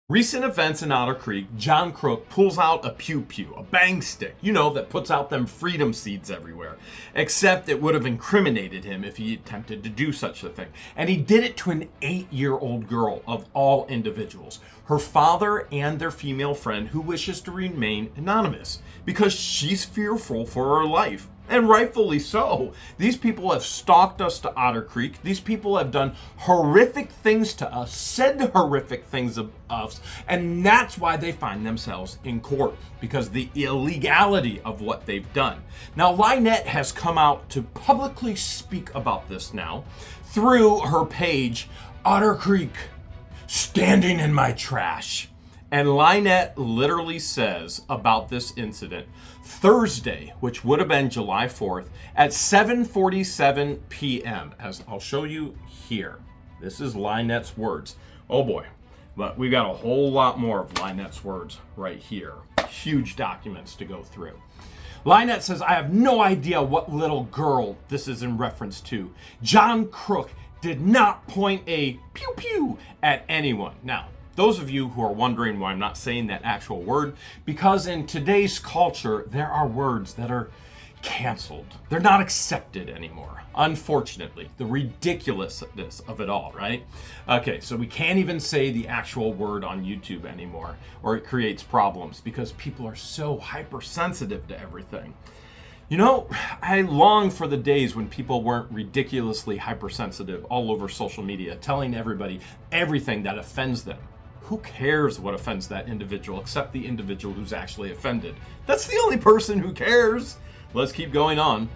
Recent events in Otter Creek, John CROOK pulls out a pew-pew, a bang stick, that puts out them freedom seeds everywhere. Except it would have incriminated him if he attempted to do such a thing. And he did it to an 8-year-old girl of all individuals, her father and their female friend who wishes to remain anonymous because she's fearful for her life. And rightfully so. These people have stalked us to Otter Creek. These people have done horrific things to us, said horrific things of us, and that's why they find themselves in court, because the illegality of what they've done. Now, LIEnette has come out to publicly speak about this now through her page, Otter Creek, standing in my trash. And LIEnette literally says about this incident, Thursday, which would have been July 4th, at 7:47 p.m., as I'll show you here. This is LIEnette's words. Oh boy, but we got a whole lot more of LIEnette's words right here. Huge documents to go through. LIEnette says, I have no idea what little girl this is in reference to. John CROOK did not point a pew-pew at anyone. Now, those of you who are wondering why I'm not saying that actual word, because in today's culture, there are words that are canceled. They're not accepted anymore, unfortunately. The ridiculousness of it all, right? Okay, so we can't even say the actual word on YouTube anymore, or it creates problems because people are so hypersensitive to everything. I long for the days when people weren't ridiculously hypersensitive all over social media, telling everybody everything that offends them. Who cares what offends that individual except the individual who's actually offended? That's the only person who cares. Let's keep going on.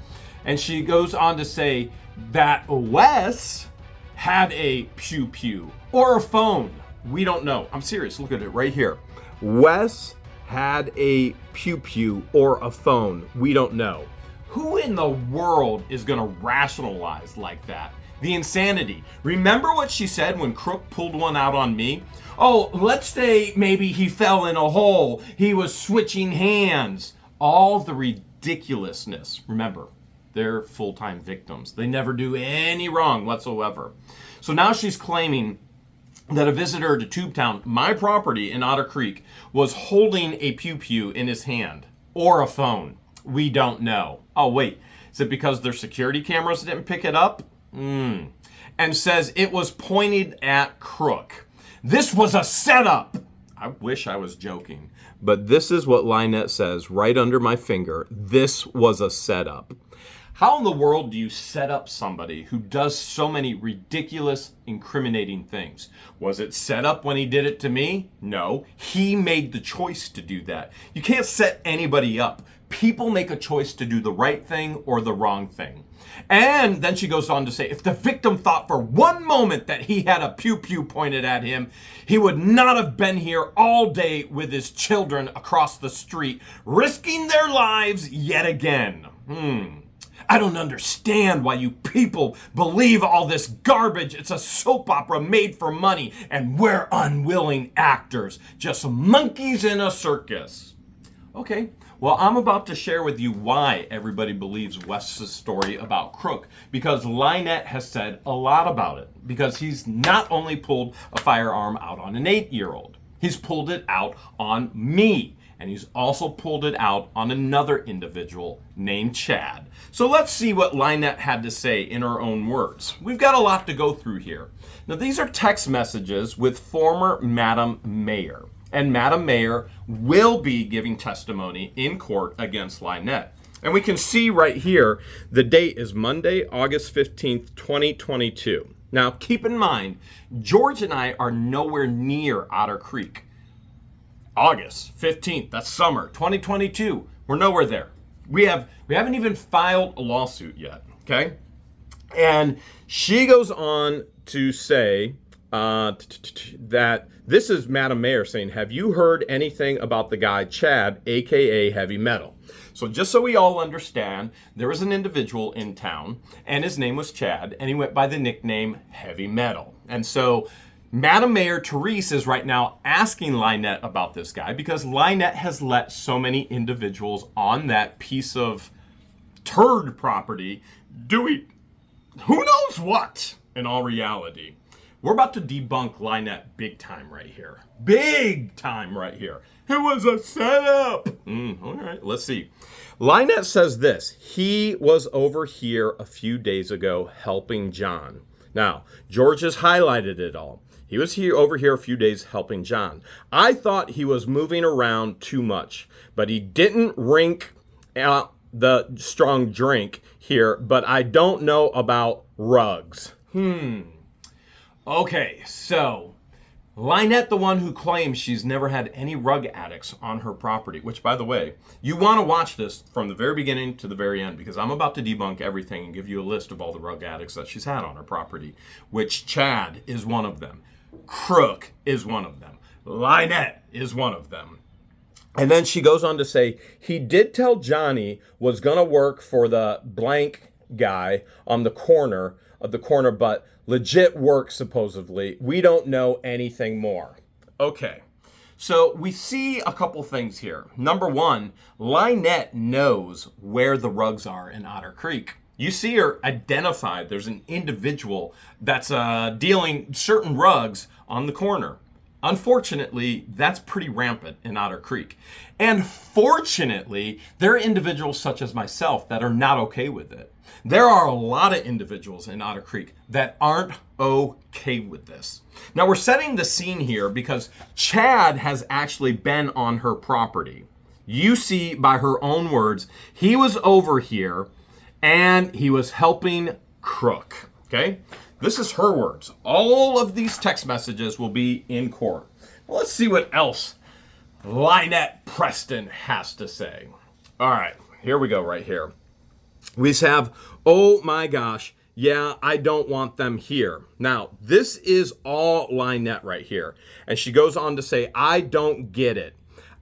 And she goes on to say that Wes had a pew-pew or a phone. We don't know. I'm serious. Look at it right here. Wes had a pew-pew or a phone. We don't know. Who in the world is going to rationalize like that? The insanity. Remember what she said when CROOK pulled one out on me? Oh, let's say maybe he fell in a hole. He was switching hands. All the ridiculousness. Remember, they're full-time victims. They never do any wrong whatsoever. So now she's claiming that a visitor to Tubetown, my property in Otter Creek, was holding a pew-pew in his hand or a phone. We don't know. Oh, wait. Is it because their security cameras didn't pick it up? And says it was pointed at CROOK. This was a setup. I wish I was joking, but this is what LIEnette says right under my finger. This was a setup. How in the world do you set up somebody who does so many ridiculous, incriminating things? Was it set up when he did it to me? No, he made the choice to do that. You can't set anybody up. People make a choice to do the right thing or the wrong thing. And then she goes on to say, if the victim thought for one moment that he had a pew-pew pointed at him, he would not have been here all day with his children across the street, risking their lives yet again. I don't understand why you people believe all this garbage. It's a soap opera made for money, and we're unwilling actors, just monkeys in a circus. Okay, well, I'm about to share with you why everybody believes Wes's story about CROOK, because LIEnette has said a lot about it, because he's not only pulled a firearm out on an 8-year-old, he's pulled it out on me, and he's also pulled it out on another individual named Chad. So let's see what LIEnette had to say in her own words. We've got a lot to go through here. Now, these are text messages with former Madam Mayor. And Madam Mayor will be giving testimony in court against LIEnette. And we can see right here, the date is Monday, August 15th, 2022. Now, keep in mind, George and I are nowhere near Otter Creek. August 15th, that's summer, 2022. We're nowhere there. We haven't even filed a lawsuit yet, okay? And she goes on to say that this is Madam Mayor saying, have you heard anything about the guy Chad, aka Heavy Metal? So just so we all understand, there was an individual in town, and his name was Chad, and he went by the nickname Heavy Metal. And so Madam Mayor Therese is right now asking LIEnette about this guy because LIEnette has let so many individuals on that piece of turd property doing who knows what in all reality. We're about to debunk LIEnette big time right here. Big time right here. It was a setup. All right, let's see. LIEnette says this. He was over here a few days ago helping John. Now, George has highlighted it all. He was over here a few days helping John. I thought he was moving around too much, but he didn't rink out the strong drink here, but I don't know about rugs. Okay, so LIEnette, the one who claims she's never had any rug addicts on her property, which, by the way, you want to watch this from the very beginning to the very end, because I'm about to debunk everything and give you a list of all the rug addicts that she's had on her property, which Chad is one of them. Crook is one of them. LIEnette is one of them. And then she goes on to say, he did tell Johnny was going to work for the blank guy on the corner, but legit work supposedly. We don't know anything more. Okay, so we see a couple things here. Number one, LIEnette knows where the rugs are in Otter Creek. You see her identified. There's an individual that's dealing certain rugs on the corner. Unfortunately, that's pretty rampant in Otter Creek. And fortunately, there are individuals such as myself that are not okay with it. There are a lot of individuals in Otter Creek that aren't okay with this. Now, we're setting the scene here because Chad has actually been on her property. You see, by her own words, he was over here and he was helping Crook. Okay? This is her words. All of these text messages will be in court. Let's see what else LIEnette Preston has to say. All right, here we go right here. We have, oh my gosh, yeah, I don't want them here. Now, this is all LIEnette right here. And she goes on to say, I don't get it.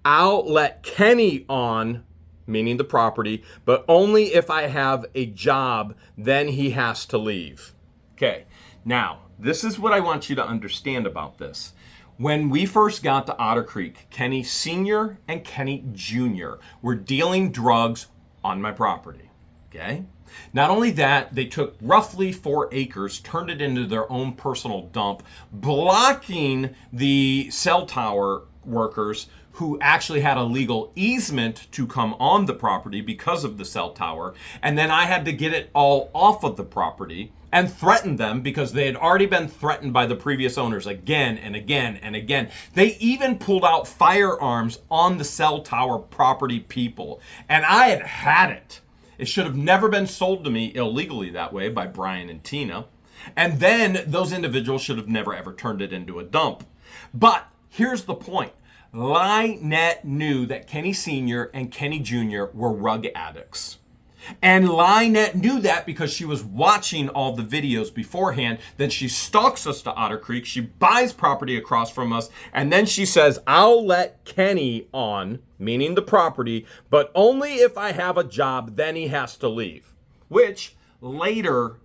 I'll let Kenny on, meaning the property, but only if I have a job, then he has to leave. Okay, now, this is what I want you to understand about this. When we first got to Otter Creek, Kenny Sr. and Kenny Jr. were dealing drugs on my property, okay? Not only that, they took roughly 4 acres, turned it into their own personal dump, blocking the cell tower workers who actually had a legal easement to come on the property because of the cell tower. And then I had to get it all off of the property and threaten them because they had already been threatened by the previous owners again and again and again. They even pulled out firearms on the cell tower property people. And I had had it. It should have never been sold to me illegally that way by Brian and Tina. And then those individuals should have never ever turned it into a dump. But here's the point. LIEnette knew that Kenny Sr. and Kenny Jr. were rug addicts. And LIEnette knew that because she was watching all the videos beforehand. Then she stalks us to Otter Creek. She buys property across from us. And then she says, I'll let Kenny on, meaning the property, but only if I have a job, then he has to leave. Which later,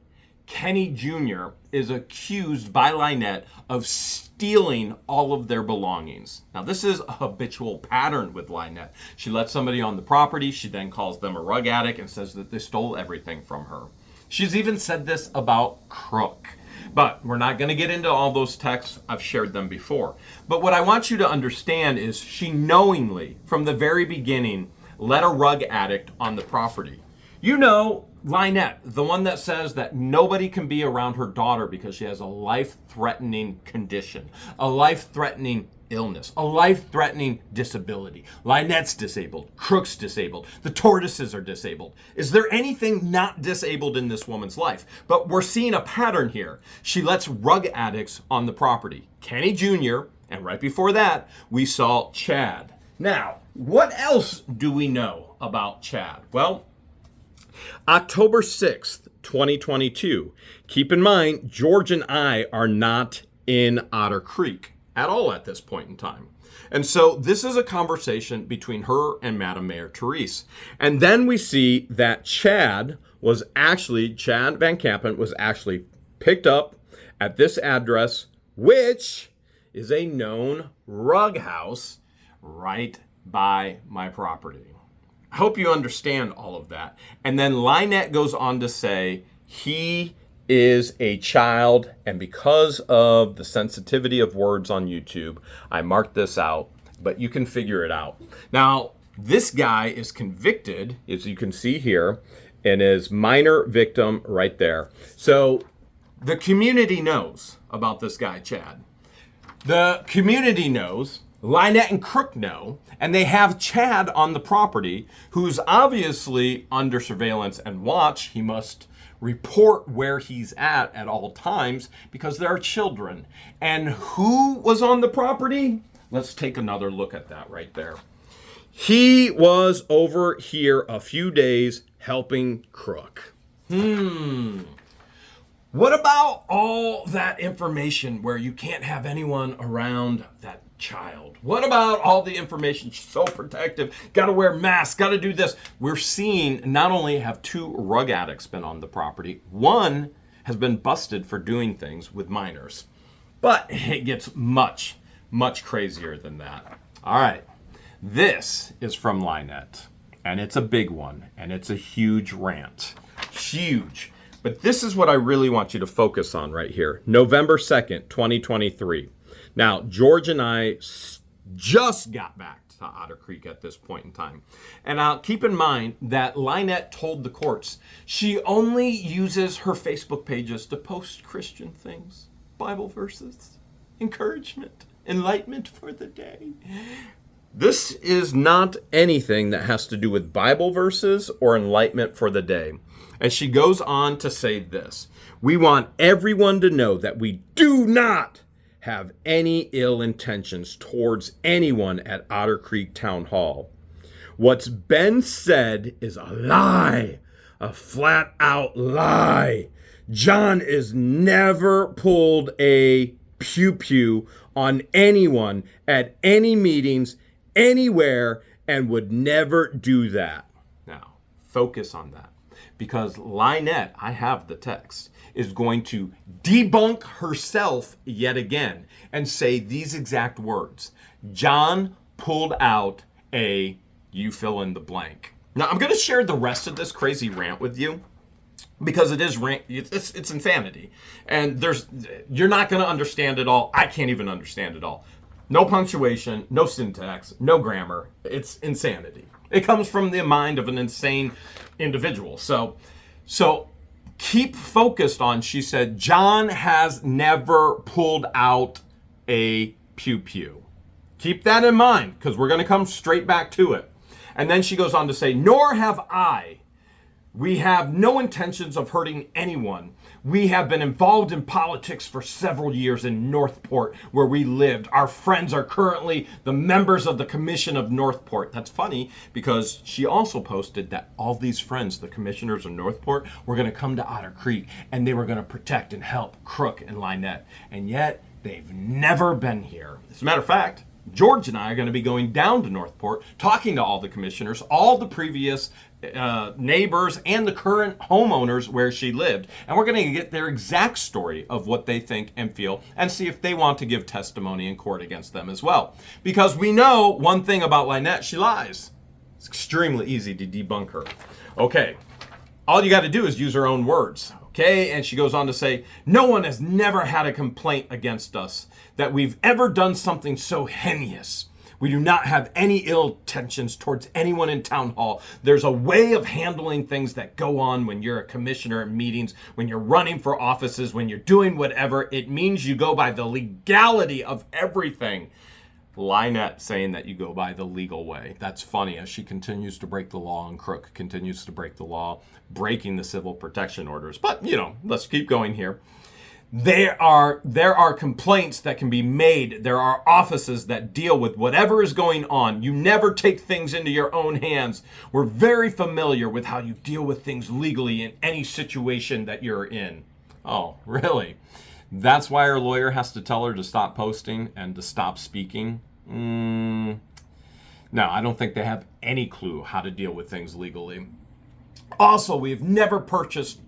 Kenny Jr. is accused by LIEnette of stealing all of their belongings. Now, this is a habitual pattern with LIEnette. She lets somebody on the property. She then calls them a rug addict and says that they stole everything from her. She's even said this about Crook. But we're not going to get into all those texts. I've shared them before. But what I want you to understand is she knowingly, from the very beginning, let a rug addict on the property. You know, LIEnette, the one that says that nobody can be around her daughter because she has a life-threatening condition, a life-threatening illness, a life-threatening disability. LIEnette's disabled. Crook's disabled. The tortoises are disabled. Is there anything not disabled in this woman's life? But we're seeing a pattern here. She lets rug addicts on the property. Kenny Jr., and right before that, we saw Chad. Now, what else do we know about Chad? Well, October 6th, 2022. Keep in mind, George and I are not in Otter Creek at all at this point in time. And so this is a conversation between her and Madam Mayor Therese. And then we see that Chad Van Kampen was actually picked up at this address, which is a known rug house right by my property. I hope you understand all of that. And then LIEnette goes on to say he is a child, and because of the sensitivity of words on YouTube, I marked this out, but you can figure it out. Now, this guy is convicted, as you can see here, and is minor victim right there. So the community knows about this guy, Chad. The community knows, LIEnette and Crook know, and they have Chad on the property, who's obviously under surveillance and watch. He must report where he's at all times because there are children. And who was on the property? Let's take another look at that right there. He was over here a few days helping Crook. What about all that information where you can't have anyone around that child? What about all the information, so protective, gotta wear masks, gotta do this? We're seeing not only have 2 rug addicts been on the property, one has been busted for doing things with minors. But it gets much, much crazier than that. All right, this is from LIEnette, and it's a big one, and it's a huge rant, huge. But this is what I really want you to focus on right here. November 2nd, 2023. Now, George and I just got back to Otter Creek at this point in time. And now keep in mind that LIEnette told the courts she only uses her Facebook pages to post Christian things, Bible verses, encouragement, enlightenment for the day. This is not anything that has to do with Bible verses or enlightenment for the day. And she goes on to say this: we want everyone to know that we do not have any ill intentions towards anyone at Otter Creek Town Hall. What's been said is a lie, a flat out lie. John is never pulled a pew-pew on anyone at any meetings, anywhere, and would never do that. Now, focus on that. Because LIEnette, I have the text, is going to debunk herself yet again and say these exact words. John pulled out a you fill in the blank. Now, I'm going to share the rest of this crazy rant with you because it's insanity. And you're not going to understand it all. I can't even understand it all. No punctuation, no syntax, no grammar. It's insanity. It comes from the mind of an insane individual. So keep focused on, she said, John has never pulled out a pew-pew. Keep that in mind, because we're going to come straight back to it. And then she goes on to say, nor have I. We have no intentions of hurting anyone. We have been involved in politics for several years in Northport, where we lived. Our friends are currently the members of the Commission of Northport. That's funny because she also posted that all these friends, the commissioners of Northport, were going to come to Otter Creek and they were going to protect and help Crook and LIEnette. And yet they've never been here. As a matter of fact, George and I are going to be going down to Northport, talking to all the commissioners, all the previous neighbors, and the current homeowners where she lived. And we're going to get their exact story of what they think and feel and see if they want to give testimony in court against them as well. Because we know one thing about LIEnette, she lies. It's extremely easy to debunk her. Okay, all you got to do is use her own words. Okay, and she goes on to say, no one has never had a complaint against us that we've ever done something so heinous. We do not have any ill intentions towards anyone in town hall. There's a way of handling things that go on when you're a commissioner at meetings, when you're running for offices, when you're doing whatever. It means you go by the legality of everything. LIEnette saying that you go by the legal way. That's funny as she continues to break the law and Crook continues to break the law, breaking the civil protection orders. But, let's keep going here. There are complaints that can be made. There are offices that deal with whatever is going on. You never take things into your own hands. We're very familiar with how you deal with things legally in any situation that you're in. Oh, really? That's why her lawyer has to tell her to stop posting and to stop speaking? No, I don't think they have any clue how to deal with things legally. Also, we've never purchased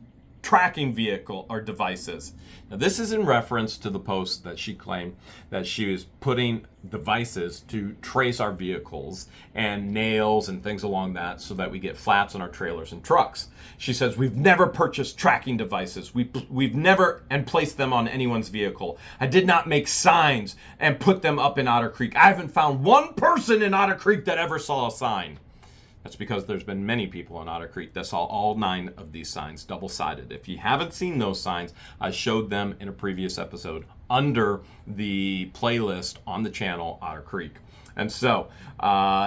tracking vehicle or devices. Now, this is in reference to the post that she claimed that she was putting devices to trace our vehicles and nails and things along that so that we get flats on our trailers and trucks. She says, we've never purchased tracking devices. We've never and placed them on anyone's vehicle. I did not make signs and put them up in Otter Creek. I haven't found one person in Otter Creek that ever saw a sign. That's because there's been many people in Otter Creek that saw all 9 of these signs double-sided. If you haven't seen those signs, I showed them in a previous episode under the playlist on the channel Otter Creek. And so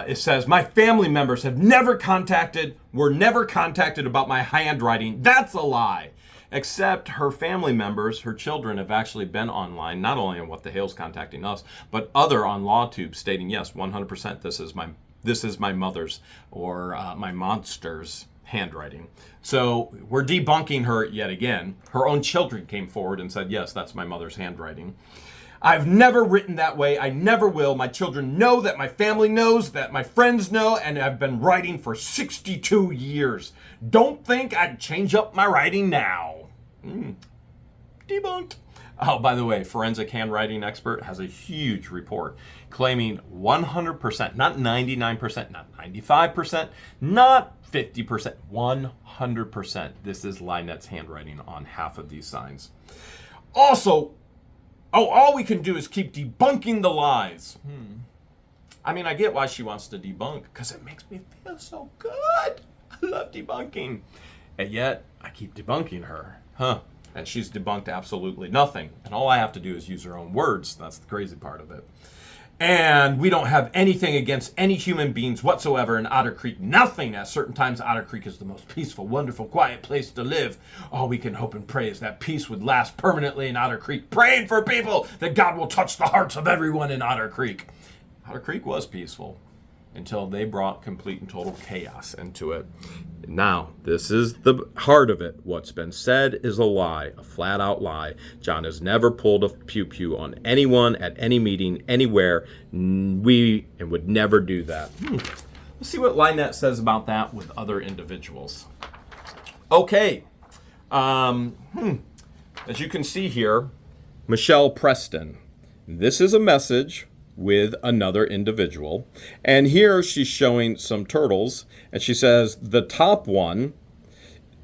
it says, my family members were never contacted about my handwriting. That's a lie. Except her family members, her children, have actually been online, not only on What the Hale's contacting us, but other on LawTube stating, yes, 100%, this is my mother's or my monster's handwriting. So we're debunking her yet again. Her own children came forward and said, yes, that's my mother's handwriting. I've never written that way. I never will. My children know that, my family knows that, my friends know, and I've been writing for 62 years. Don't think I'd change up my writing now. Debunked. Oh, by the way, forensic handwriting expert has a huge report claiming 100%, not 99%, not 95%, not 50%, 100%. This is LIEnette's handwriting on half of these signs. Also, all we can do is keep debunking the lies. I mean, I get why she wants to debunk, because it makes me feel so good. I love debunking. And yet, I keep debunking her. And she's debunked absolutely nothing. And all I have to do is use her own words. That's the crazy part of it. And we don't have anything against any human beings whatsoever in Otter Creek. Nothing. At certain times, Otter Creek is the most peaceful, wonderful, quiet place to live. All we can hope and pray is that peace would last permanently in Otter Creek. Praying for people that God will touch the hearts of everyone in Otter Creek. Otter Creek was peaceful until they brought complete and total chaos into it. Now, this is the heart of it. What's been said is a lie, a flat-out lie. John has never pulled a pew-pew on anyone at any meeting, anywhere. We would never do that. Let's see what LIEnette says about that with other individuals. Okay. As you can see here, Michelle Preston. This is a message with another individual. And here she's showing some turtles. And she says, the top one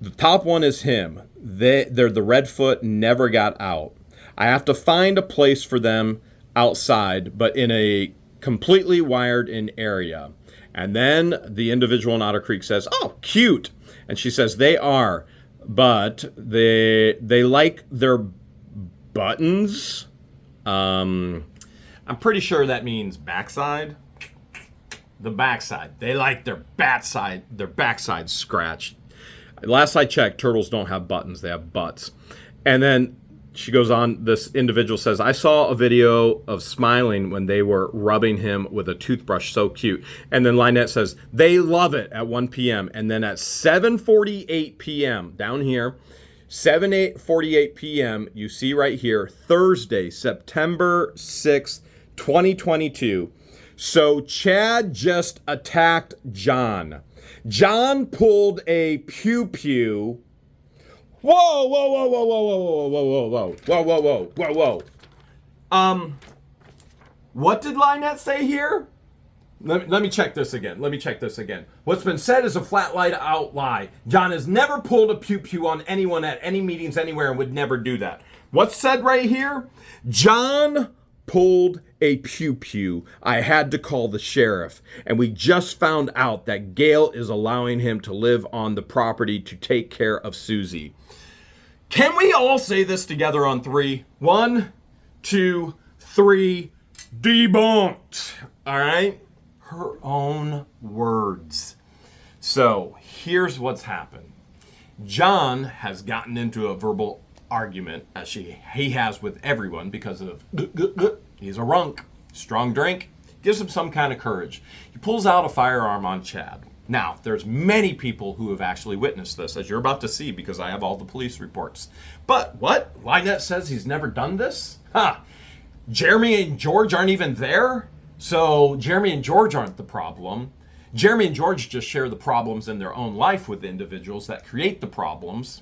is him. They're the Redfoot, never got out. I have to find a place for them outside, but in a completely wired in area. And then the individual in Otter Creek says, oh, cute. And she says, they are, but they like their buttons. I'm pretty sure that means backside. The backside. They like their backside scratched. Last I checked, turtles don't have buttons. They have butts. And then she goes on, this individual says, I saw a video of smiling when they were rubbing him with a toothbrush. So cute. And then LIEnette says, they love it at 1 p.m. And then at 7:48 p.m. down here, 7:48 p.m., you see right here, Thursday, September 6th, 2022. So Chad just attacked John. John pulled a pew-pew. Whoa, whoa, whoa, whoa, whoa, whoa, whoa, whoa, whoa, whoa, whoa, whoa, whoa, whoa. What did LIEnette say here? Let me check this again. What's been said is a flat-out lie. John has never pulled a pew-pew on anyone at any meetings anywhere and would never do that. What's said right here? John pulled a pew-pew. I had to call the sheriff. And we just found out that Gail is allowing him to live on the property to take care of Susie. Can we all say this together on 3? 1, 2, 3. Debunked. All right? Her own words. So here's what's happened. John has gotten into a verbal argument, as he has with everyone, because of he's a runk. Strong drink gives him some kind of courage. He pulls out a firearm on Chad. Now, there's many people who have actually witnessed this, as you're about to see, because I have all the police reports. But what? LIEnette says he's never done this? Jeremy and George aren't even there? So Jeremy and George aren't the problem. Jeremy and George just share the problems in their own life with individuals that create the problems.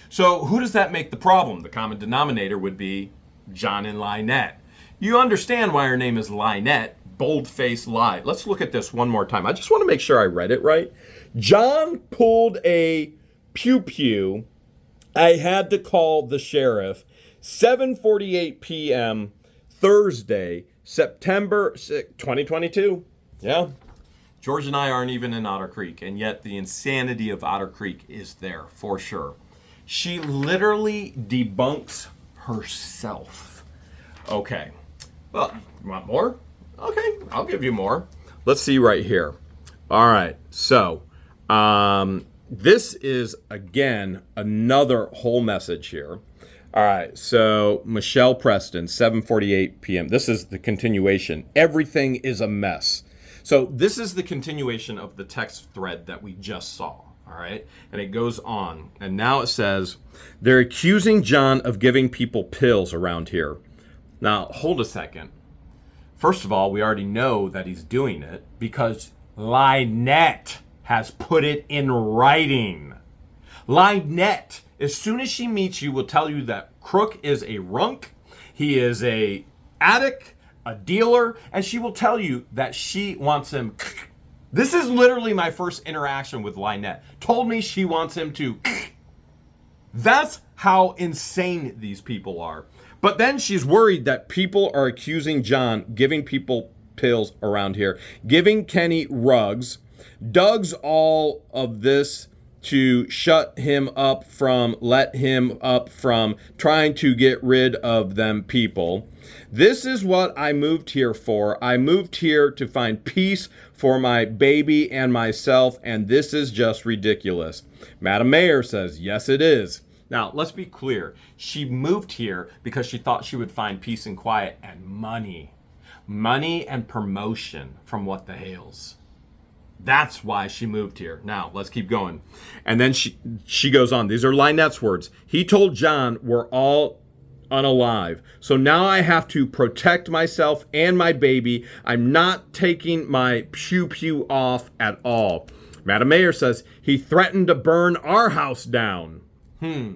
So who does that make the problem? The common denominator would be John and LIEnette. You understand why her name is LIEnette, bold-faced lie. Let's look at this one more time. I just want to make sure I read it right. John pulled a pew-pew. I had to call the sheriff. 7:48 p.m. Thursday, September 6, 2022. Yeah. George and I aren't even in Otter Creek, and yet the insanity of Otter Creek is there for sure. She literally debunks herself. Okay. Well, you want more? Okay, I'll give you more. Let's see right here. All right. So, this is, again, another whole message here. All right. So, Michelle Preston, 7:48 p.m. This is the continuation. Everything is a mess. So, this is the continuation of the text thread that we just saw. All right. And it goes on. And now it says, they're accusing John of giving people pills around here. Now, hold a second. First of all, we already know that he's doing it because LIEnette has put it in writing. LIEnette, as soon as she meets you, will tell you that Crook is a runk, he is a addict, a dealer, and she will tell you that she wants him. This is literally my first interaction with LIEnette. Told me she wants him to. That's how insane these people are. But then she's worried that people are accusing John giving people pills around here, giving Kenny rugs. Doug's all of this to shut him up from, let him up from trying to get rid of them people. This is what I moved here for. I moved here to find peace for my baby and myself, and this is just ridiculous. Madam Mayor says, yes, it is. Now, let's be clear. She moved here because she thought she would find peace and quiet and money. Money and promotion from What the Hales. That's why she moved here. Now, let's keep going. And then she goes on. These are LIEnette's words. He told John we're all unalive. So now I have to protect myself and my baby. I'm not taking my pew-pew off at all. Madam Mayor says he threatened to burn our house down. We're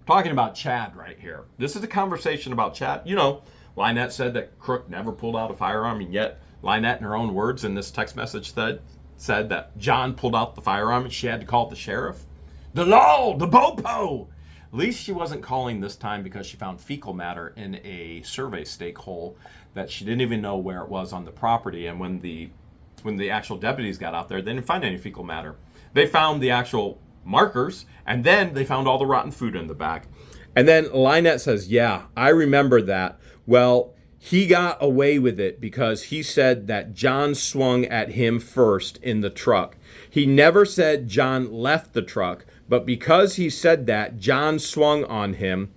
talking about Chad right here. This is a conversation about Chad. You know, LIEnette said that Crook never pulled out a firearm, and yet LIEnette, in her own words in this text message said that John pulled out the firearm and she had to call the sheriff. The law, the BOPO. At least she wasn't calling this time because she found fecal matter in a survey stake hole that she didn't even know where it was on the property. And when the actual deputies got out there, they didn't find any fecal matter. They found the actual markers, and then they found all the rotten food in the back. And then LIEnette says, yeah, I remember that. Well, he got away with it because he said that John swung at him first in the truck. He never said John left the truck, but because he said that John swung on him,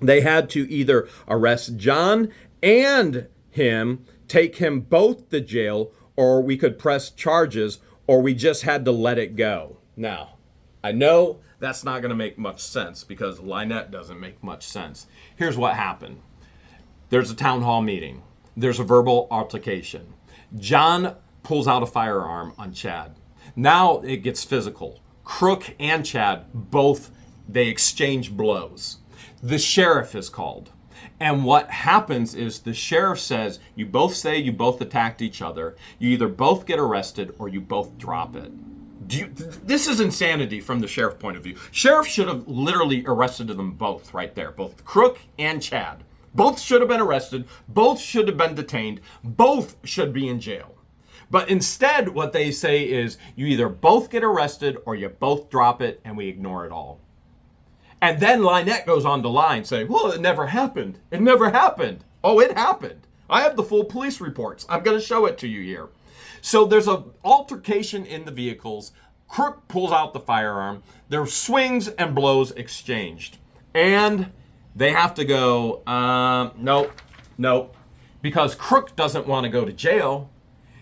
they had to either arrest John and him, take him both to jail, or we could press charges, or we just had to let it go. Now, I know that's not going to make much sense because LIEnette doesn't make much sense. Here's what happened. There's a town hall meeting. There's a verbal altercation. John pulls out a firearm on Chad. Now it gets physical. Crook and Chad they exchange blows. The sheriff is called. And what happens is the sheriff says, you both say you both attacked each other. You either both get arrested or you both drop it. This is insanity from the sheriff point of view. Sheriff should have literally arrested them both right there. Both Crook and Chad. Both should have been arrested. Both should have been detained. Both should be in jail. But instead, what they say is you either both get arrested or you both drop it and we ignore it all. And then LIEnette goes on to lie and say, well, it never happened. It never happened. Oh, it happened. I have the full police reports. I'm going to show it to you here. So there's an altercation in the vehicles. Crook pulls out the firearm. There are swings and blows exchanged. And they have to go, nope. Because Crook doesn't want to go to jail.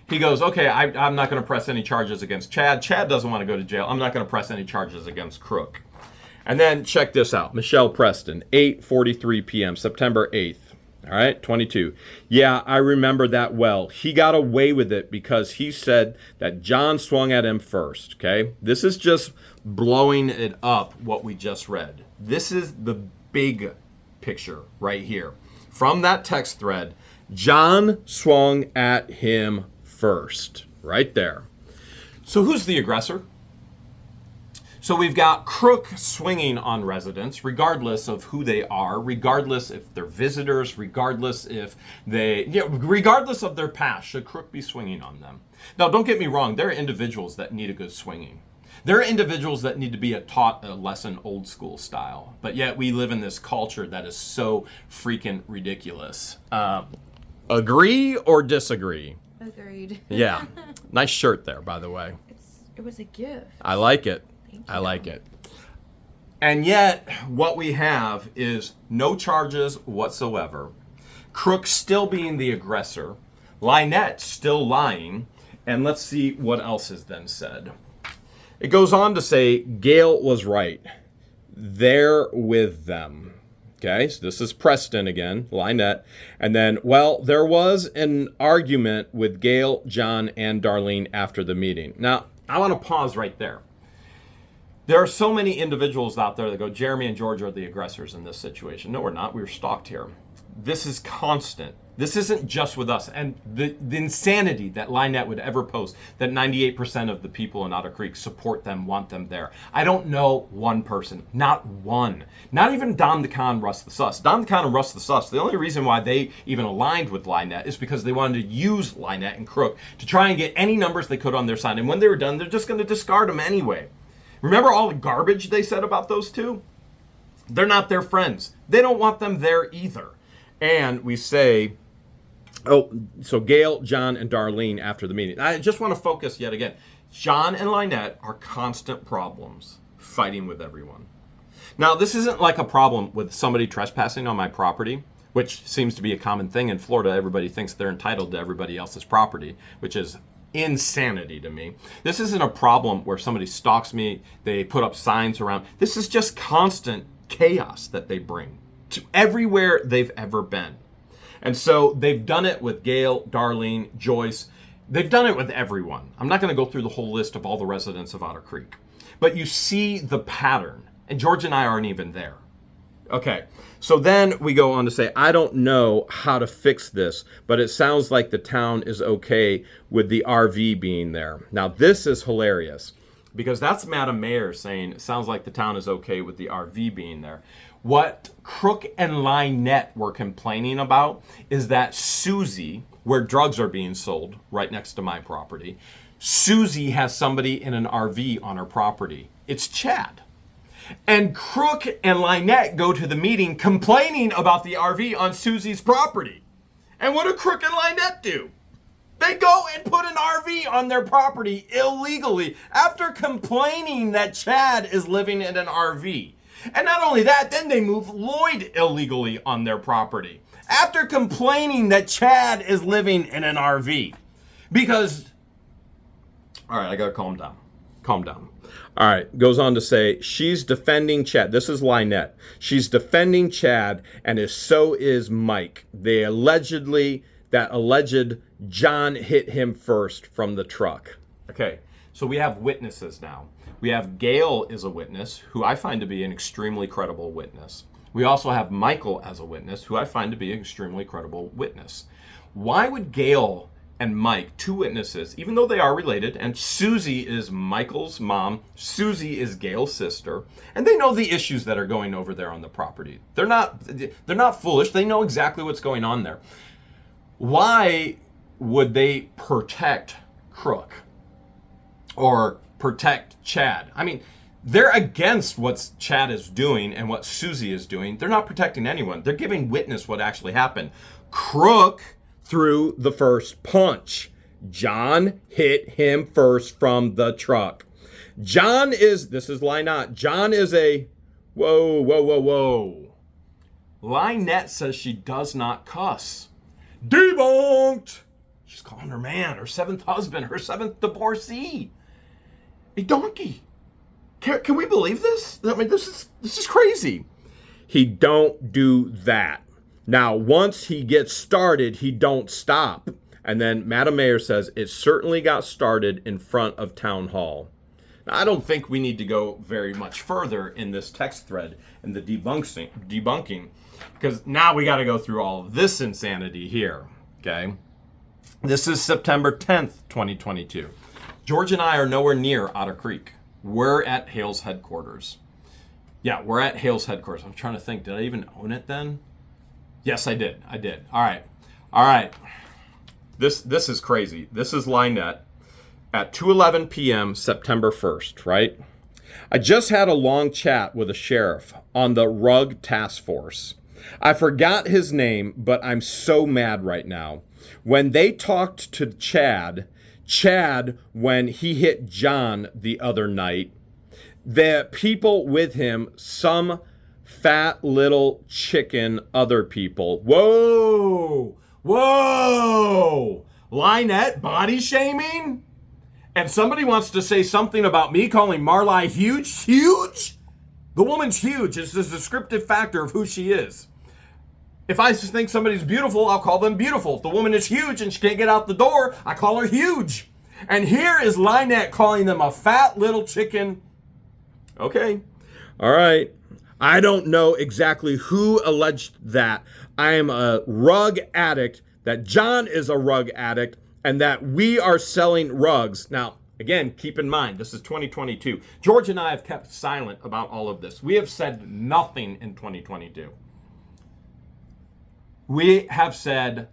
He goes, okay, I'm not going to press any charges against Chad. Chad doesn't want to go to jail. I'm not going to press any charges against Crook. And then check this out. Michelle Preston, 8:43 p.m., September 8th. All right, 22. Yeah, I remember that well. He got away with it because he said that John swung at him first, okay? This is just blowing it up, what we just read. This is the big picture right here. From that text thread, John swung at him first, right there. So who's the aggressor? So we've got Crook swinging on residents, regardless of who they are, regardless if they're visitors, regardless if regardless of their past, should Crook be swinging on them? Now, don't get me wrong, there are individuals that need a good swinging. There are individuals that need to be taught a lesson old school style, but yet we live in this culture that is so freaking ridiculous. Agree or disagree? Agreed. Yeah. Nice shirt there, by the way. It was a gift. I like it. I like it. And yet, what we have is no charges whatsoever. Crook still being the aggressor. LIEnette still lying. And let's see what else is then said. It goes on to say, Gail was right. There with them. Okay, so this is Preston again, LIEnette. And then, well, there was an argument with Gail, John, and Darlene after the meeting. Now, I want to pause right there. There are so many individuals out there that go, Jeremy and George are the aggressors in this situation. No, we're not. We were stalked here. This is constant. This isn't just with us. And the insanity that LIEnette would ever post, that 98% of the people in Otter Creek support them, want them there. I don't know one person. Not one. Not even Don the Con, Russ the Sus. Don the Con and Russ the Sus, the only reason why they even aligned with LIEnette is because they wanted to use LIEnette and Crook to try and get any numbers they could on their side. And when they were done, they're just going to discard them anyway. Remember all the garbage they said about those two? They're not their friends. They don't want them there either. And we say, oh, so Gail, John, and Darlene after the meeting. I just want to focus yet again. John and LIEnette are constant problems, fighting with everyone. Now, this isn't like a problem with somebody trespassing on my property, which seems to be a common thing in Florida. Everybody thinks they're entitled to everybody else's property, which is insanity to me. This isn't a problem where somebody stalks me, they put up signs around. This is just constant chaos that they bring to everywhere they've ever been. And so they've done it with Gail, Darlene, Joyce. They've done it with everyone. I'm not going to go through the whole list of all the residents of Otter Creek, but you see the pattern, and George and I aren't even there. Okay, so then we go on to say, I don't know how to fix this, but it sounds like the town is okay with the RV being there. Now, this is hilarious because that's Madam Mayor saying it sounds like the town is okay with the RV being there. What Crook and LIEnette were complaining about is that Susie, where drugs are being sold right next to my property, Susie has somebody in an RV on her property. It's Chad. And Crook and LIEnette go to the meeting complaining about the RV on Susie's property. And what do Crook and LIEnette do? They go and put an RV on their property illegally after complaining that Chad is living in an RV. And not only that, then they move Lloyd illegally on their property after complaining that Chad is living in an RV. Because, all right, I gotta calm down. Calm down. All right, goes on to say, she's defending Chad. This is LIEnette. She's defending Chad, and so is Mike. That alleged John hit him first from the truck. Okay, so we have witnesses now. We have Gail is a witness, who I find to be an extremely credible witness. We also have Michael as a witness, who I find to be an extremely credible witness. Why would Gail and Mike, two witnesses, even though they are related, and Susie is Michael's mom, Susie is Gail's sister, and they know the issues that are going over there on the property. They're not foolish. They know exactly what's going on there. Why would they protect Crook or protect Chad? I mean, they're against what Chad is doing and what Susie is doing. They're not protecting anyone. They're giving witness what actually happened. Crook threw the first punch. John hit him first from the truck. This is LIEnette. John is a, whoa. LIEnette says she does not cuss. Debunked. She's calling her man, her seventh husband, her seventh divorcee a donkey. Can we believe this? I mean, this is crazy. He don't do that. Now, once he gets started, he don't stop. And then Madam Mayor says, it certainly got started in front of Town Hall. Now, I don't think we need to go very much further in this text thread and the debunking, because now we got to go through all of this insanity here, okay? This is September 10th, 2022. George and I are nowhere near Otter Creek. We're at Hale's headquarters. Yeah, we're at Hale's headquarters. I'm trying to think, did I even own it then? Yes, I did. All right. This is crazy. This is LIEnette at 2:11 p.m. September 1st, right? I just had a long chat with a sheriff on the Rug Task Force. I forgot his name, but I'm so mad right now. When they talked to Chad, when he hit John the other night, the people with him, some fat little chicken other people. Whoa! LIEnette body shaming? And somebody wants to say something about me calling Marli huge? Huge? The woman's huge. It's a descriptive factor of who she is. If I just think somebody's beautiful, I'll call them beautiful. If the woman is huge and she can't get out the door, I call her huge. And here is LIEnette calling them a fat little chicken. Okay. All right. I don't know exactly who alleged that. I am a rug addict, that John is a rug addict, and that we are selling rugs. Now, again, keep in mind, this is 2022. George and I have kept silent about all of this. We have said nothing in 2022. We have said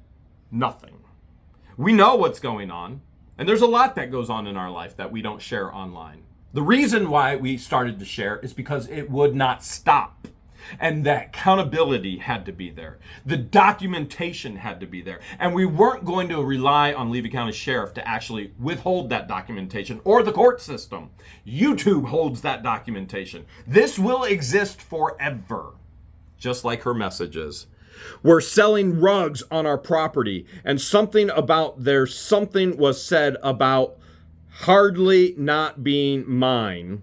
nothing. We know what's going on, and there's a lot that goes on in our life that we don't share online. The reason why we started to share is because it would not stop. And that accountability had to be there. The documentation had to be there. And we weren't going to rely on Levy County Sheriff to actually withhold that documentation or the court system. YouTube holds that documentation. This will exist forever, just like her messages. We're selling rugs on our property, and something was said about hardly not being mine.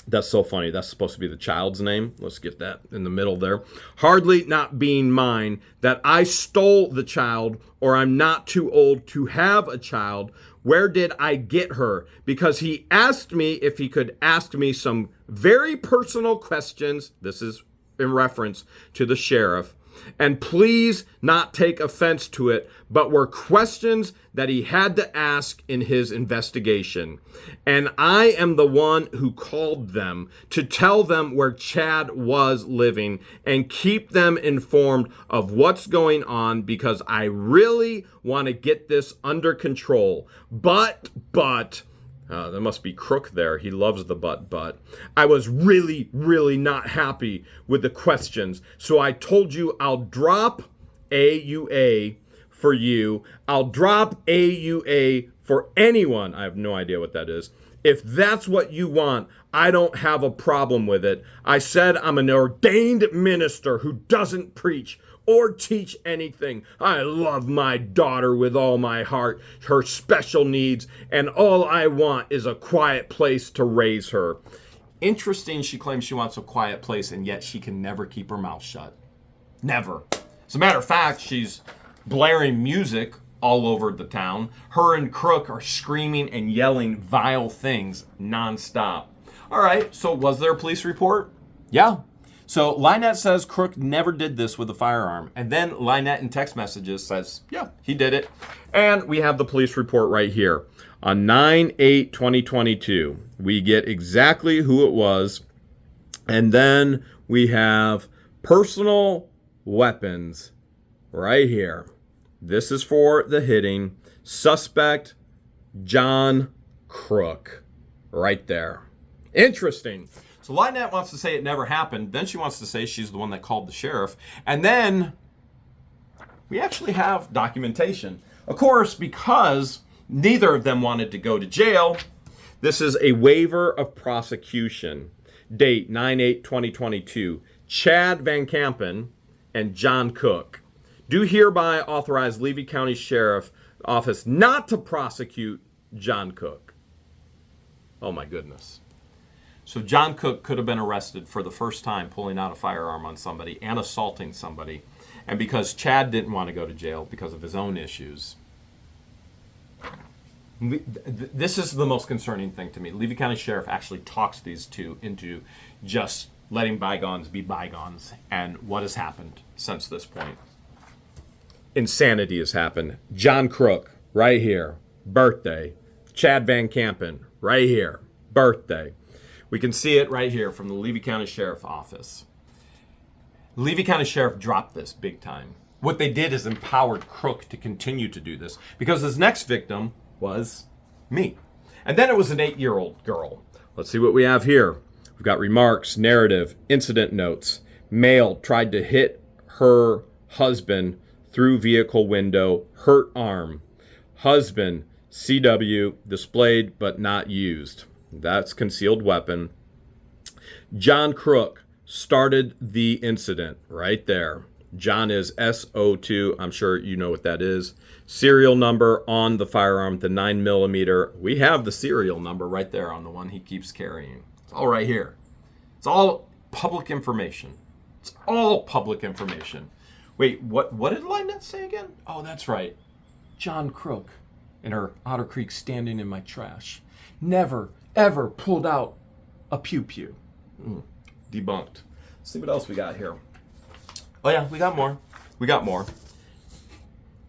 That's so funny. That's supposed to be the child's name. Let's get that in the middle there. Hardly not being mine, that I stole the child, or I'm not too old to have a child. Where did I get her? Because he asked me if he could ask me some very personal questions. This is in reference to the sheriff. And please not take offense to it, but were questions that he had to ask in his investigation. And I am the one who called them to tell them where Chad was living and keep them informed of what's going on, because I really want to get this under control. But, there must be Crook there. He loves the but. I was really, really not happy with the questions. So I told you I'll drop AUA for you. I'll drop AUA for anyone. I have no idea what that is. If that's what you want, I don't have a problem with it. I said I'm an ordained minister who doesn't preach or teach anything. I love my daughter with all my heart, her special needs, and all I want is a quiet place to raise her. Interesting, she claims she wants a quiet place, and yet she can never keep her mouth shut. Never. As a matter of fact, she's blaring music all over the town. Her and Crook are screaming and yelling vile things nonstop. All right, so was there a police report? Yeah. So LIEnette says Crook never did this with a firearm. And then LIEnette in text messages says, yeah, he did it. And we have the police report right here. On 9/8/2022, we get exactly who it was. And then we have personal weapons right here. This is for the hitting. Suspect John CROOK right there. Interesting. So LIEnette wants to say it never happened. Then she wants to say she's the one that called the sheriff. And then we actually have documentation. Of course, because neither of them wanted to go to jail, this is a waiver of prosecution. Date 9/8/2022. Chad Van Kampen and John CROOK do hereby authorize Levy County Sheriff Office not to prosecute John CROOK. Oh my goodness. So John CROOK could have been arrested for the first time pulling out a firearm on somebody and assaulting somebody. And because Chad didn't want to go to jail because of his own issues, this is the most concerning thing to me. Levy County Sheriff actually talks these two into just letting bygones be bygones. And what has happened since this point? Insanity has happened. John CROOK, right here, birthday. Chad Van Kampen, right here, birthday. We can see it right here from the Levy County Sheriff Office. Levy County Sheriff dropped this big time. What they did is empowered CROOK to continue to do this because his next victim was me. And then it was an 8-year-old girl. Let's see what we have here. We've got remarks, narrative, incident notes. Male tried to hit her husband through vehicle window, hurt arm. Husband, CW, displayed but not used. That's concealed weapon. John CROOK started the incident right there. John is SO2. I'm sure you know what that is. Serial number on the firearm, the 9mm. We have the serial number right there on the one he keeps carrying. It's all right here. It's all public information. It's all public information. Wait, what did LIEnette say again? Oh, that's right. John CROOK and her Otter Creek standing in my trash. Never, ever pulled out a pew-pew. Debunked. Let's see what else we got here. Oh yeah, we got more.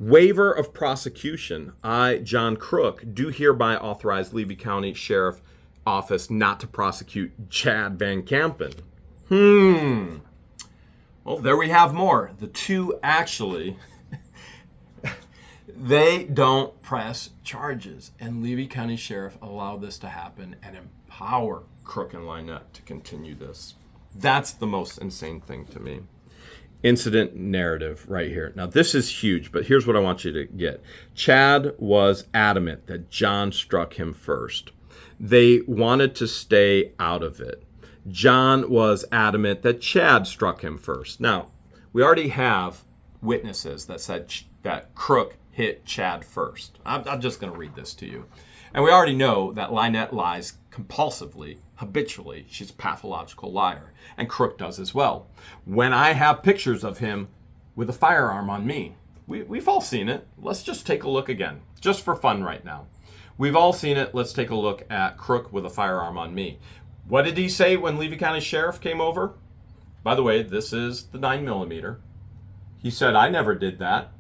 Waiver of prosecution. I, John CROOK, do hereby authorize Levy County Sheriff Office not to prosecute Chad Van Kampen. Well, there we have more. The two actually, they don't press charges. And Levy County Sheriff allowed this to happen and empower CROOK and LIEnette to continue this. That's the most insane thing to me. Incident narrative right here. Now, this is huge, but here's what I want you to get. Chad was adamant that John struck him first. They wanted to stay out of it. John was adamant that Chad struck him first. Now, we already have witnesses that said that CROOK hit Chad first. I'm just going to read this to you. And we already know that LIEnette lies compulsively, habitually. She's a pathological liar. And CROOK does as well. When I have pictures of him with a firearm on me, we've all seen it. Let's just take a look again, just for fun right now. We've all seen it. Let's take a look at CROOK with a firearm on me. What did he say when Levy County Sheriff came over? By the way, this is the 9mm. He said, I never did that.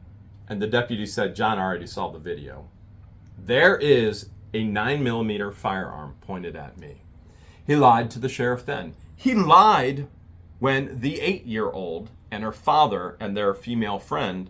And the deputy said, John already saw the video. There is a 9mm firearm pointed at me. He lied to the sheriff then. He lied when the 8-year-old and her father and their female friend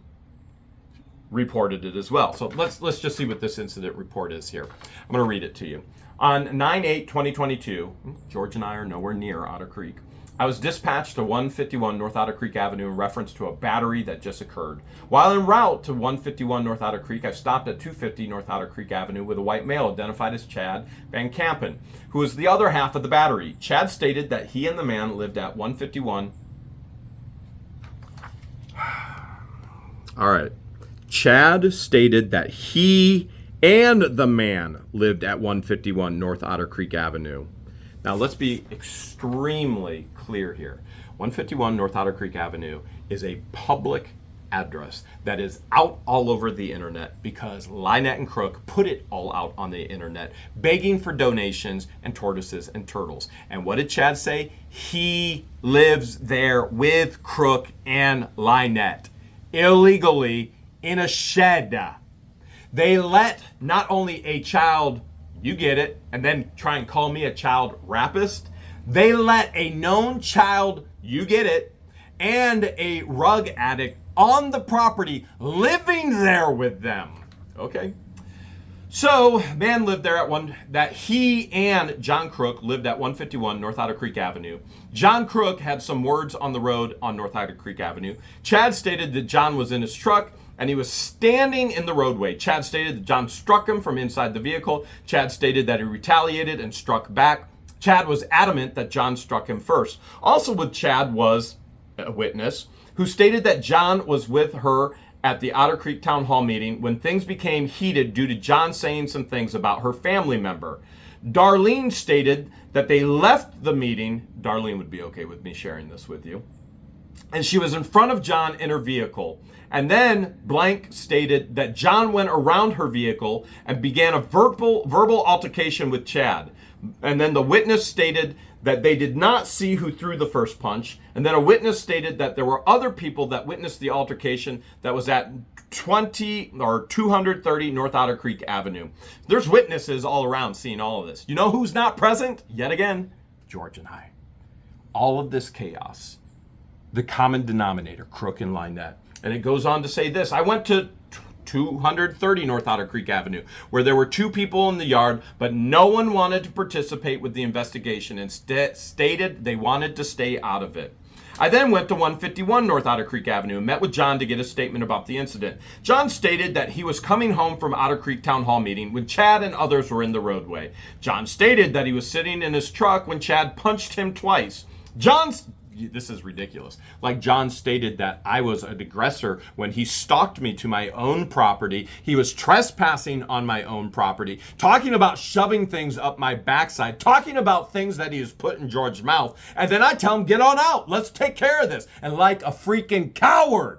reported it as well. So let's just see what this incident report is here. I'm going to read it to you. On 9/8/2022, George and I are nowhere near Otter Creek. I was dispatched to 151 North Otter Creek Avenue in reference to a battery that just occurred. While en route to 151 North Otter Creek, I stopped at 250 North Otter Creek Avenue with a white male identified as Chad Van Kampen, who was the other half of the battery. Chad stated that he and the man lived at 151. All right. Chad stated that he and the man lived at 151 North Otter Creek Avenue. Now, let's be extremely clear here. 151 North Otter Creek Avenue is a public address that is out all over the internet because LIEnette and CROOK put it all out on the internet, begging for donations and tortoises and turtles. And what did Chad say? He lives there with CROOK and LIEnette, illegally in a shed. They let not only a child, you get it, and then try and call me a child rapist. They let a known child, you get it, and a rug addict on the property living there with them. Okay. So, man lived there that he and John CROOK lived at 151 North Otter Creek Avenue. John CROOK had some words on the road on North Otter Creek Avenue. Chad stated that John was in his truck and he was standing in the roadway. Chad stated that John struck him from inside the vehicle. Chad stated that he retaliated and struck back. Chad was adamant that John struck him first. Also with Chad was a witness who stated that John was with her at the Otter Creek Town Hall meeting when things became heated due to John saying some things about her family member. Darlene stated that they left the meeting. Darlene would be okay with me sharing this with you. and she was in front of John in her vehicle. And then blank stated that John went around her vehicle and began a verbal altercation with Chad. And then the witness stated that they did not see who threw the first punch. And then a witness stated that there were other people that witnessed the altercation that was at 230 North Otter Creek Avenue. There's witnesses all around seeing all of this. You know who's not present? Yet again, George and I. All of this chaos. The common denominator, Crook and LIEnette. And it goes on to say this: I went to 230 North Otter Creek Avenue, where there were two people in the yard, but no one wanted to participate with the investigation and stated they wanted to stay out of it. I then went to 151 North Otter Creek Avenue and met with John to get a statement about the incident. John stated that he was coming home from Otter Creek Town Hall meeting when Chad and others were in the roadway. John stated that he was sitting in his truck when Chad punched him twice. This is ridiculous. Like John stated that I was an aggressor when he stalked me to my own property. He was trespassing on my own property, talking about shoving things up my backside, talking about things that he has put in George's mouth. And then I tell him, get on out. Let's take care of this. And like a freaking coward,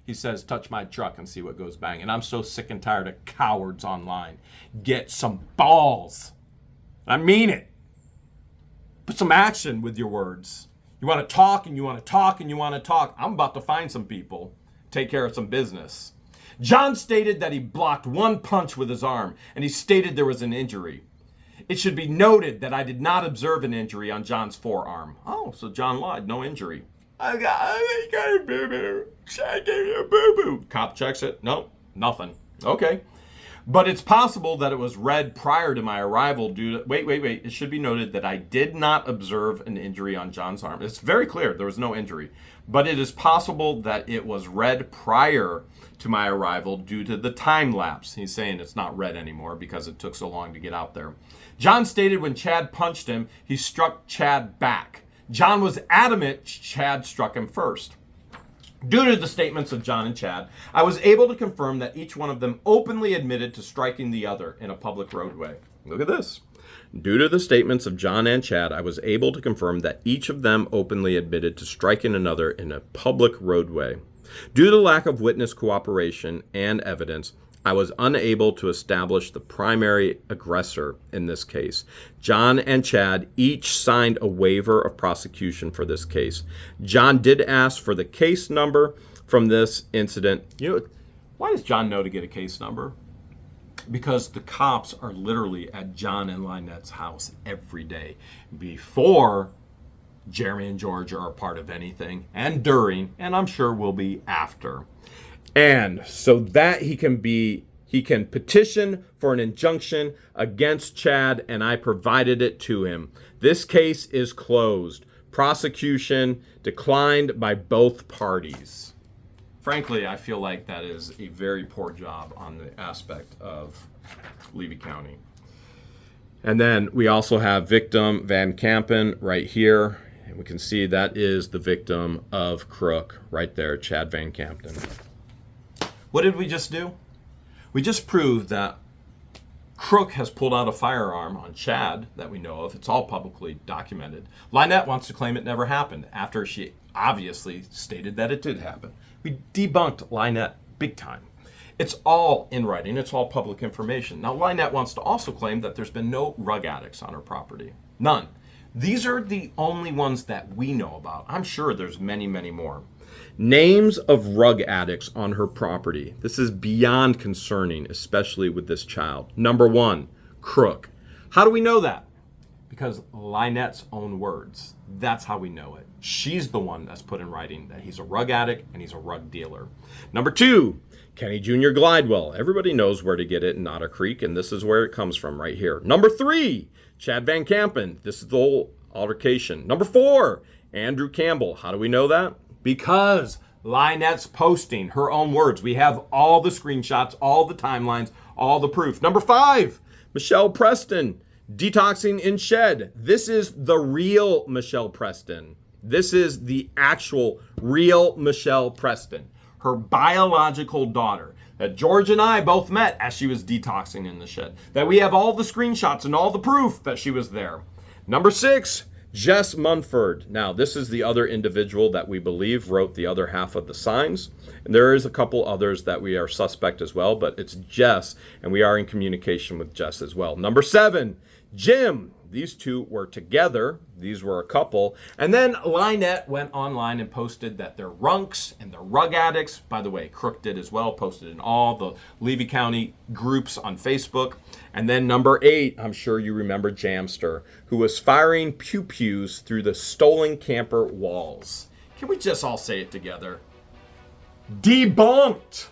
he says, touch my truck and see what goes bang. And I'm so sick and tired of cowards online. Get some balls. I mean it. Put some action with your words. You want to talk and you want to talk and you want to talk. I'm about to find some people, take care of some business. John stated that he blocked one punch with his arm, and he stated there was an injury. It should be noted that I did not observe an injury on John's forearm. Oh, so John lied, no injury. I got a boo-boo. I gave you a boo-boo. Cop checks it. Nope, nothing. Okay. But it's possible that it was read prior to my arrival due to... Wait. It should be noted that I did not observe an injury on John's arm. It's very clear there was no injury. But it is possible that it was read prior to my arrival due to the time lapse. He's saying it's not read anymore because it took so long to get out there. John stated when Chad punched him, he struck Chad back. John was adamant Chad struck him first. Due to the statements of John and Chad, I was able to confirm that each one of them openly admitted to striking the other in a public roadway. Look at this. Due to the statements of John and Chad, I was able to confirm that each of them openly admitted to striking another in a public roadway. Due to lack of witness cooperation and evidence, I was unable to establish the primary aggressor in this case. John and Chad each signed a waiver of prosecution for this case. John did ask for the case number from this incident. You know, why does John know to get a case number? Because the cops are literally at John and LIEnette's house every day before Jeremy and George are a part of anything, and during, and I'm sure will be after. And so that he can petition for an injunction against Chad, and I provided it to him. This case is closed. Prosecution declined by both parties. Frankly, I feel like that is a very poor job on the aspect of Levy County. And then we also have victim Van Kampen right here. And we can see that is the victim of Crook right there, Chad Van Kampen. What did we just do? We just proved that Crook has pulled out a firearm on Chad that we know of. It's all publicly documented. LIEnette wants to claim it never happened after she obviously stated that it did happen. We debunked LIEnette big time. It's all in writing. It's all public information. Now, LIEnette wants to also claim that there's been no rug addicts on her property. None. These are the only ones that we know about. I'm sure there's many, many more. Names of rug addicts on her property. This is beyond concerning, especially with this child. Number 1, Crook. How do we know that? Because LIEnette's own words. That's how we know it. She's the one that's put in writing that he's a rug addict and he's a rug dealer. Number 2, Kenny Jr. Glidewell. Everybody knows where to get it in Otter Creek, and this is where it comes from right here. Number 3, Chad Van Kampen. This is the whole altercation. Number 4, Andrew Campbell. How do we know that? Because LIEnette's posting her own words. We have all the screenshots, all the timelines, all the proof. Number 5, Michelle Preston, detoxing in shed. This is the real Michelle Preston. This is the actual real Michelle Preston, her biological daughter that George and I both met as she was detoxing in the shed. That we have all the screenshots and all the proof that she was there. Number 6, Jess Munford. Now, this is the other individual that we believe wrote the other half of the signs. And there is a couple others that we are suspect as well, but it's Jess, and we are in communication with Jess as well. Number 7, Jim. These two were together. These were a couple. And then LIEnette went online and posted that they're runks and they're rug addicts. By the way, Crook did as well, posted in all the Levy County groups on Facebook. And then number 8, I'm sure you remember Jamster, who was firing pew-pews through the stolen camper walls. Can we just all say it together? Debunked!